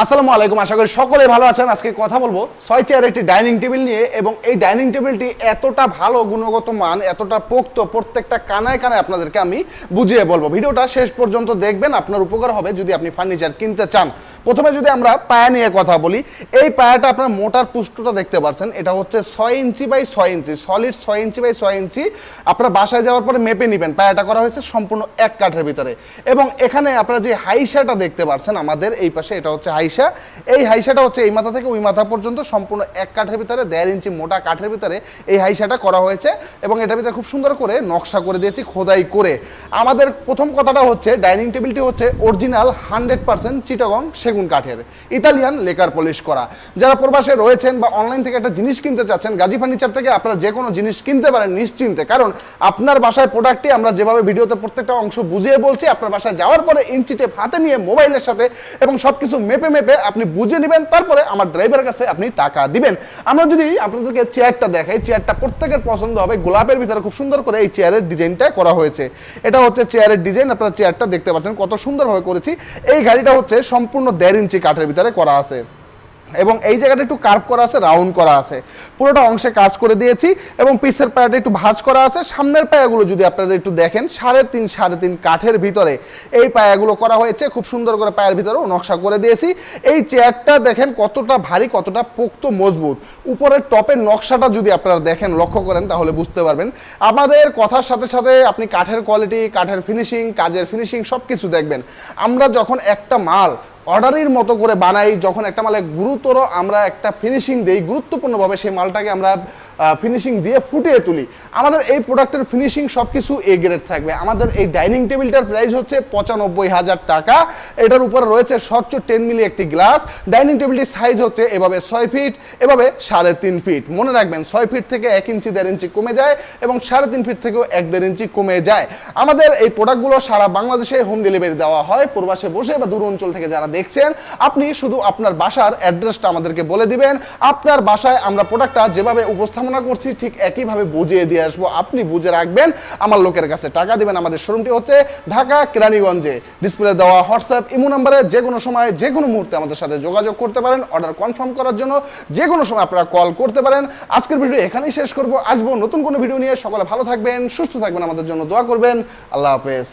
আসসালামু আলাইকুম, আশা করি সকলে ভালো আছেন। আজকে কথা বলবো 6 চেয়ার একটি ডাইনিং টেবিল নিয়ে, এবং এই ডাইনিং টেবিলটি এতটা ভালো গুণগত মান, এতটা পোক্ত, প্রত্যেকটা কানায় কানায় আপনাদেরকে আমি বুঝিয়ে বলবো। ভিডিওটা শেষ পর্যন্ত দেখবেন, আপনার উপকার হবে যদি আপনি ফার্নিচার কিনতে চান। প্রথমে যদি আমরা পায়া নিয়ে কথা বলি, এই পায়াটা আপনার মোটার পুষ্টটা দেখতে পাচ্ছেন, এটা হচ্ছে 6 inch by 6 inch, solid 6 inch by 6 inch. আপনার বাসায় যাওয়ার পরে মেপে নেবেন। পায়াটা করা হয়েছে সম্পূর্ণ এক কাঠের ভিতরে, এবং এখানে আপনারা যে হাইসাটা দেখতে পাচ্ছেন আমাদের এই পাশে, এটা হচ্ছে এই হাইসাটা হচ্ছে এই মাথা থেকে ওই মাথা পর্যন্ত সম্পূর্ণ এক কাঠের ভিতরে 1.5 ইঞ্চি মোটা কাঠের ভিতরে এই হাইসাটা করা হয়েছে, এবং এটার ভিতরে খুব সুন্দর করে নকশা করে দিয়েছি খোদাই করে। আমাদের প্রথম কথাটা হচ্ছে ডাইনিং টেবিলটি হচ্ছে অরিজিনাল 100% চিটাগং সেগুন কাঠের, ইতালিয়ান লেকার পলিশ করা। যারা প্রবাসে রয়েছেন বা অনলাইন থেকে একটা জিনিস কিনতে চাচ্ছেন, গাজী ফার্নিচার থেকে আপনারা যে কোনো জিনিস কিনতে পারেন নিশ্চিন্তে, কারণ আপনার বাসায় প্রোডাক্টটি আমরা যেভাবে ভিডিওতে প্রত্যেকটা অংশ বুঝিয়ে বলছি, আপনার বাসায় যাওয়ার পরে ইঞ্চি টেপ হাতে নিয়ে মোবাইলের সাথে এবং সবকিছু মেপে মেপে আপনি বুঝে নেবেন, তারপরে আমার ড্রাইভারের কাছে আপনি টাকা দিবেন। আমরা যদি আপনাদেরকে চেয়ারটা দেখাই, চেয়ারটা প্রত্যেকের পছন্দ হবে। গোলাপের ভিতরে খুব সুন্দর করে এই চেয়ারের ডিজাইনটা করা হয়েছে। এটা হচ্ছে চেয়ারের ডিজাইন, আপনারা চেয়ারটা দেখতে পাচ্ছেন কত সুন্দরভাবে করেছি। এই গাড়িটা হচ্ছে সম্পূর্ণ 1.5 ইঞ্চি কাঠের ভিতরে করা আছে, এবং এই জায়গাটা একটু কার্ভ করা আছে, রাউন্ড করা আছে, পুরোটা অংশে কাজ করে দিয়েছি, এবং পিছের পায়াটা একটু ভাঁজ করা আছে। সামনের পায়াগুলো যদি আপনারা একটু দেখেন, 3.5 কাঠের ভিতরে এই পায়াগুলো করা হয়েছে, খুব সুন্দর করে পায়ের ভিতরেও নকশা করে দিয়েছি। এই চেয়ারটা দেখেন কতটা ভারী, কতটা পোক্ত, মজবুত। উপরের টপের নকশাটা যদি আপনারা দেখেন, লক্ষ্য করেন, তাহলে বুঝতে পারবেন। আমাদের কথার সাথে সাথে আপনি কাঠের কোয়ালিটি, কাঠের ফিনিশিং, কাজের ফিনিশিং সব কিছু দেখবেন। আমরা যখন একটা মাল অর্ডারের মতো করে বানাই, যখন একটা মালে গুরুতর আমরা একটা ফিনিশিং দিই, গুরুত্বপূর্ণভাবে সেই মালটাকে আমরা ফিনিশিং দিয়ে ফুটিয়ে তুলি। আমাদের এই প্রোডাক্টের ফিনিশিং সব কিছু এ গ্রেড থাকবে। আমাদের এই ডাইনিং টেবিলটার প্রাইস হচ্ছে 95,000 টাকা। এটার উপরে রয়েছে স্বচ্ছ 10 মিলি একটি গ্লাস। ডাইনিং টেবিলটির সাইজ হচ্ছে এভাবে 6 ফিট, এভাবে 3.5 ফিট। মনে রাখবেন 6 ফিট থেকে 1 ইঞ্চি 1.5 ইঞ্চি কমে যায়, এবং 3.5 ফিট থেকেও 1.5 ইঞ্চি কমে যায়। আমাদের এই প্রোডাক্টগুলো সারা বাংলাদেশে হোম ডেলিভারি দেওয়া হয়। প্রবাসে বসে বা দূর অঞ্চল থেকে যারা দেখছেন, আপনি শুধু আপনার বাসার অ্যাড্রেসটা আমাদেরকে বলে দিবেন। আপনার বাসায় আমরা প্রোডাক্টটা যেভাবে উপস্থাপনা করছি ঠিক একইভাবে বুঝিয়ে দিয়ে আসবো। আপনি বুঝে রাখবেন, আমার লোকের কাছে টাকা দিবেন। আমাদের শোরুমটি হচ্ছে ঢাকা কেরানীগঞ্জে। ডিসপ্লে দেওয়া হোয়াটসঅ্যাপ ইমো নাম্বারে যে কোনো সময় যে কোনো মুহূর্তে আমাদের সাথে যোগাযোগ করতে পারেন। অর্ডার কনফার্ম করার জন্য যে কোনো সময় আপনারা কল করতে পারেন। আজকের ভিডিও এখানেই শেষ করব। আসবো নতুন কোনো ভিডিও নিয়ে। সকলে ভালো থাকবেন, সুস্থ থাকবেন, আমাদের জন্য দোয়া করবেন। আল্লাহ হাফেজ।